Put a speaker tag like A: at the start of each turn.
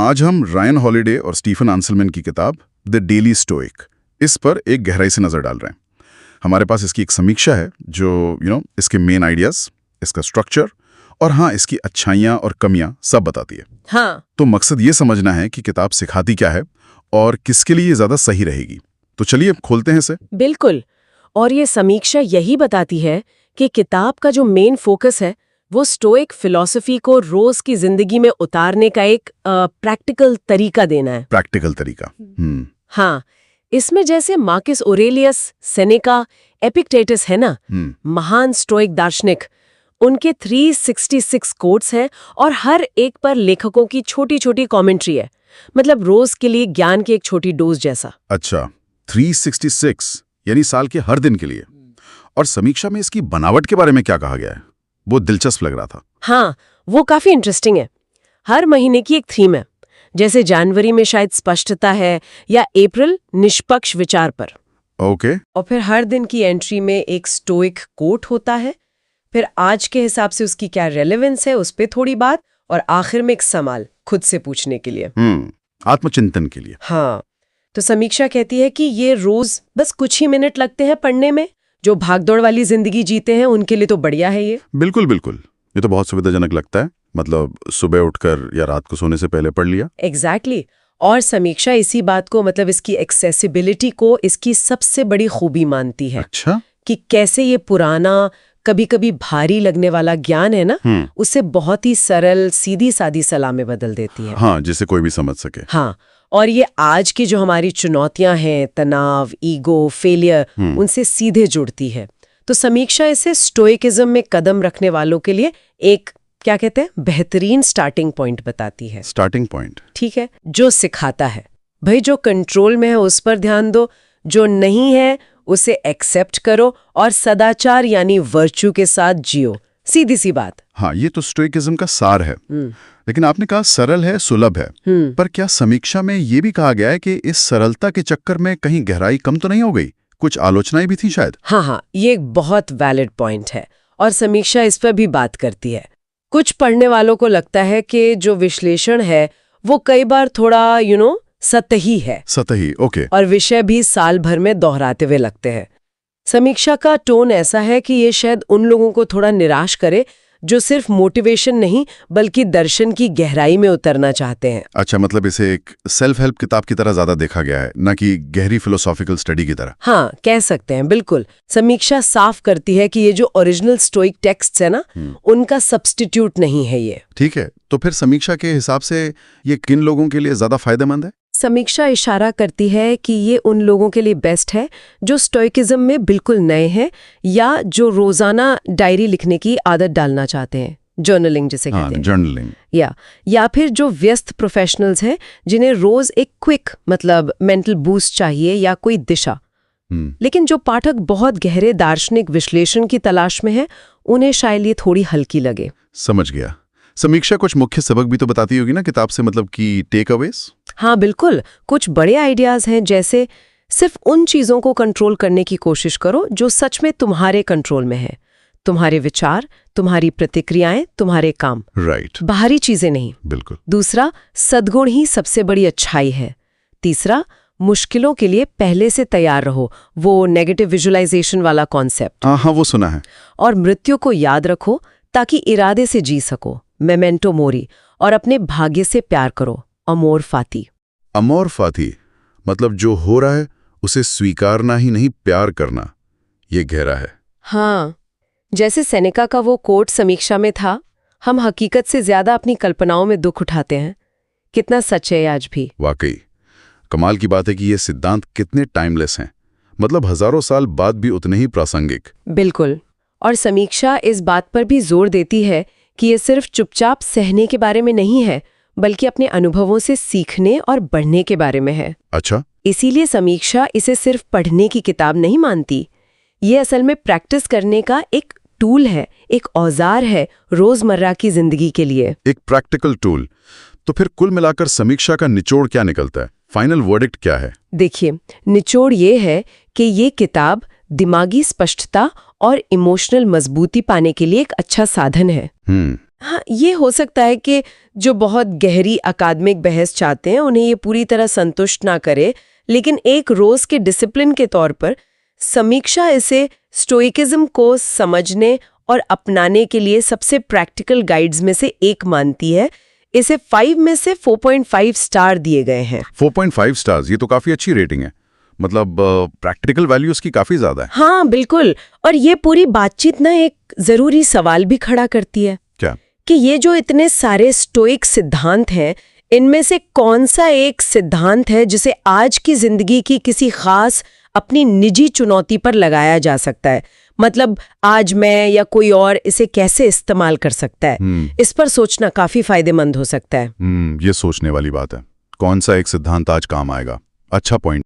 A: आज हम Ryan holiday और स्टीफन आंसलमैन की किताब द डेली स्टोइक इस पर एक गहराई से नजर डाल रहे हैं। हमारे पास इसकी एक समीक्षा है जो इसके मेन आइडियाज, इसका स्ट्रक्चर और हाँ, इसकी अच्छाइयाँ और कमियां सब बताती है।
B: हाँ।
A: तो मकसद ये समझना है कि किताब सिखाती क्या है और किसके लिए ये ज्यादा सही रहेगी। तो चलिए खोलते हैं इसे।
B: बिल्कुल। और ये समीक्षा यही बताती है कि किताब का जो मेन फोकस है वो स्टोइक फिलॉसफी को रोज की जिंदगी में उतारने का एक प्रैक्टिकल तरीका देना है।
A: प्रैक्टिकल तरीका।
B: हाँ, इसमें जैसे मार्कस ओरेलियस, सेनेका, एपिक्टेटस है ना, महान स्टोइक दार्शनिक, उनके 366 कोट्स हैं और हर एक पर लेखकों की छोटी छोटी कमेंट्री है। मतलब रोज के लिए ज्ञान की एक छोटी डोज जैसा।
A: अच्छा, 366 यानी साल के हर दिन के लिए। और समीक्षा में इसकी बनावट के बारे में क्या कहा गया है? वो दिलचस्प लग रहा था।
B: हाँ, वो काफी इंटरेस्टिंग है। हर महीने की एक थीम है। जैसे जनवरी में शायद स्पष्टता है या अप्रैल निष्पक्ष विचार पर।
A: ओके।
B: और फिर हर दिन की एंट्री में एक स्टोइक कोट होता है। फिर आज के हिसाब से उसकी क्या रेलेवेंस है उस पे थोड़ी बात, और आखिर में एक सवाल खुद से पूछने के लिए,
A: आत्मचिंतन के लिए।
B: हाँ, तो समीक्षा कहती है कि ये रोज बस कुछ ही मिनट लगते हैं पढ़ने में। जो भागदौड़ वाली जिंदगी जीते हैं उनके लिए तो बढ़िया है ये।
A: बिल्कुल बिल्कुल, ये तो बहुत सुविधाजनक लगता है। मतलब सुबह उठकर या रात को सोने से पहले पढ़ लिया।
B: एग्जैक्टली। और समीक्षा इसी बात को, मतलब इसकी एक्सेसिबिलिटी को, इसकी सबसे बड़ी खूबी मानती है।
A: अच्छा।
B: कि कैसे ये पुराना, कभी कभी भारी लगने वाला ज्ञान है ना, उसे बहुत ही सरल सीधी सादी सलाह में बदल देती है।
A: हाँ, जिसे कोई भी समझ सके।
B: हाँ, और ये आज की जो हमारी चुनौतियां हैं, तनाव, ईगो, फेलियर, उनसे सीधे जुड़ती है। तो समीक्षा इसे स्टोइकिज्म में कदम रखने वालों के लिए एक, क्या कहते हैं, बेहतरीन स्टार्टिंग पॉइंट बताती है।
A: स्टार्टिंग पॉइंट,
B: ठीक है, जो सिखाता है भाई जो कंट्रोल में है उस पर ध्यान दो, जो नहीं है उसे एक्सेप्ट करो और सदाचार यानी वर्च्यू के साथ जियो। सीधी सी बात।
A: हाँ, ये तो स्टोइकिज्म का सार है। लेकिन आपने कहा सरल है, सुलभ है, पर क्या समीक्षा में ये भी कहा गया है कि इस सरलता के चक्कर में कहीं गहराई कम तो नहीं हो गई? कुछ आलोचनाएं भी थी शायद।
B: हाँ, ये एक बहुत वैलिड पॉइंट है और समीक्षा इस पर भी बात करती है। कुछ पढ़ने वालों को लगता है कि जो विश्लेषण है वो कई बार थोड़ा सतही है।
A: सतही, ओके।
B: और विषय भी साल भर में दोहराते हुए लगते हैं। समीक्षा का टोन ऐसा है कि ये शायद उन लोगों को थोड़ा निराश करे जो सिर्फ मोटिवेशन नहीं बल्कि दर्शन की गहराई में उतरना चाहते हैं।
A: अच्छा, मतलब इसे एक सेल्फ हेल्प किताब की तरह ज्यादा देखा गया है, न कि गहरी फिलोसॉफिकल स्टडी की तरह।
B: हाँ, कह सकते हैं, बिल्कुल। समीक्षा साफ करती है कि ये जो ओरिजिनल स्टोइक टेक्स्ट्स है ना, उनका सब्स्टिट्यूट नहीं है ये।
A: ठीक है, तो फिर समीक्षा के हिसाब से ये किन लोगों के लिए ज्यादा फायदेमंद है?
B: समीक्षा इशारा करती है कि ये उन लोगों के लिए बेस्ट है जो स्टोइकिज्म में बिल्कुल नए हैं या जो रोजाना डायरी लिखने की आदत डालना चाहते हैं, जर्नलिंग जिसे कहते हैं।
A: जर्नलिंग।
B: या फिर जो व्यस्त प्रोफेशनल्स हैं जिन्हें रोज एक क्विक, मतलब मेंटल बूस्ट चाहिए या कोई दिशा। लेकिन जो पाठक बहुत गहरे दार्शनिक विश्लेषण की तलाश में है, उन्हें शायद ये थोड़ी हल्की लगे।
A: समझ गया। समीक्षा कुछ मुख्य सबक भी तो बताती होगी ना किताब से, मतलब कि टेक अवेज।
B: हाँ, बिल्कुल। कुछ बड़े आइडियाज हैं, जैसे सिर्फ उन चीजों को कंट्रोल करने की कोशिश करो जो सच में तुम्हारे कंट्रोल में है। तुम्हारे विचार, तुम्हारी प्रतिक्रियाएं, तुम्हारे काम।
A: राइट।
B: बाहरी चीजें नहीं।
A: बिल्कुल।
B: दूसरा, सद्गुण ही सबसे बड़ी अच्छाई है। तीसरा, मुश्किलों के लिए पहले से तैयार रहो, वो नेगेटिव विजुअलाइजेशन वाला कॉन्सेप्ट।
A: हाँ, वो सुना है।
B: और मृत्यु को याद रखो ताकि इरादे से जी सको, मेमेंटो मोरी। और अपने भाग्य से प्यार करो, अमोर फाती।
A: अमोर फाती मतलब जो हो रहा है उसे स्वीकारना ही नहीं, प्यार करना। ये गहरा है।
B: हाँ, जैसे सेनेका का वो कोट समीक्षा में था, हम हकीकत से ज्यादा अपनी कल्पनाओं में दुख उठाते हैं। कितना सच है आज भी।
A: वाकई कमाल की बात है कि ये सिद्धांत कितने टाइमलेस हैं, मतलब हजारों साल बाद भी उतने ही प्रासंगिक।
B: बिल्कुल। और समीक्षा इस बात पर भी जोर देती है कि ये सिर्फ चुपचाप सहने के बारे में नहीं है, बल्कि अपने अनुभवों से सीखने और बढ़ने के बारे में है।
A: अच्छा।
B: इसीलिए समीक्षा इसे सिर्फ पढ़ने की किताब नहीं मानती। ये असल में प्रैक्टिस करने का एक टूल है, एक औजार है रोजमर्रा की जिंदगी के लिए।
A: एक प्रैक्टिकल टूल। तो फिर कुल मिलाकर समीक्षा का निचोड़ क्या निकलता है? फाइनल वर्डिक्ट क्या है?
B: देखिए, निचोड़ ये है कि ये किताब दिमागी स्पष्टता और इमोशनल मजबूती पाने के लिए एक अच्छा साधन है। हाँ, ये हो सकता है कि जो बहुत गहरी अकादमिक बहस चाहते हैं उन्हें ये पूरी तरह संतुष्ट ना करे, लेकिन एक रोज के डिसिप्लिन के तौर पर समीक्षा इसे स्टोइकिज्म को समझने और अपनाने के लिए सबसे प्रैक्टिकल गाइड्स में से एक मानती है। इसे 5 में से 4.5 स्टार दिए गए हैं।
A: 4.5 स्टार्स, ये तो काफी अच्छी रेटिंग है। मतलब प्रैक्टिकल वैल्यू उसकी काफी ज्यादा है।
B: हाँ बिल्कुल, और ये पूरी बातचीत ना एक जरूरी सवाल भी खड़ा करती है।
A: क्या?
B: कि ये जो इतने सारे स्टोइक सिद्धांत हैं, इनमें से कौन सा एक सिद्धांत है जिसे आज की जिंदगी की किसी खास अपनी निजी चुनौती पर लगाया जा सकता है? मतलब आज मैं या कोई और इसे कैसे इस्तेमाल कर सकता है? इस पर सोचना काफी फायदेमंद हो सकता है।
A: ये सोचने वाली बात है। कौन सा एक सिद्धांत आज काम आएगा? अच्छा पॉइंट।